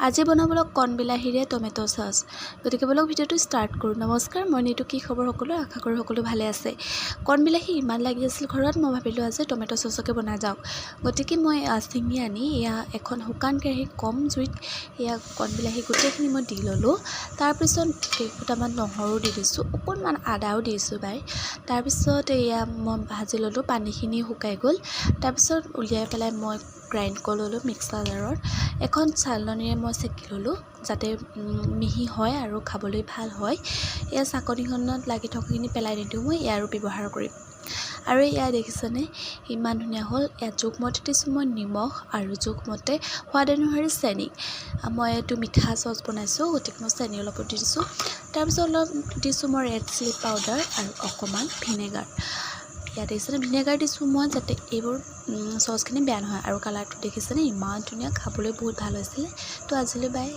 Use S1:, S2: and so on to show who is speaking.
S1: আজি বনাবলৈ কণ বিলাহীৰে টমেটো চচ। গতিকে বলক ভিডিঅ'টো ষ্টাৰ্ট কৰোঁ। নমস্কাৰ, মই নিতু। কি খবৰ সকলো? আশা কৰোঁ সকলো ভালে আছে। কণ বিলাহী ইমান লাগি আছিল ঘৰত, মই ভাবিলোঁ আজি টমেটো চচকে বনাই যাওক। গতিকে মই ছিঙি আনি এখন শুকান কেৰাহীত কম জুইত কণ বিলাহী গোটেইখিনি মই দি ল'লোঁ। তাৰপিছত কেইফুটামান নহৰু দি দিছোঁ, অকণমান আদাও দিছোঁ তাৰপিছত মই ভাজি ল'লোঁ। পানীখিনি শুকাই গ'ল। তাৰপিছত উলিয়াই পেলাই মই গ্ৰাইণ্ড কৰি ল'লোঁ মিক্সাৰ জাৰত। এখন চালনীৰে মই চেকি ল'লোঁ যাতে মিহি হয় আৰু খাবলৈ ভাল হয়। চাকনিখনত লাগি থকাখিনি পেলাই নিদিওঁ, মই ইয়াৰো ব্যৱহাৰ কৰিম। আৰু দেখিছেনে ইমান ধুনীয়া হ'ল। জোখমতে দিছোঁ মই নিমখ আৰু জোখমতে সোৱাদ অনুসৰি চেনি। মই এইটো মিঠা চচ বনাইছোঁ, গতিকে মই চেনি অলপ দি দিছোঁ। তাৰপিছত অলপ দিছোঁ মই ৰেড চিলি পাউডাৰ আৰু অকণমান ভিনেগাৰ। দেখিছেনে ভিনেগাৰ দিছোঁ মই যাতে এইবোৰ চচখিনি বেয়া নহয়। আৰু কালাৰটো দেখিছেনে ইমান ধুনীয়া, খাবলৈ বহুত ভাল হৈছিলে। তো আজিলৈ বাই।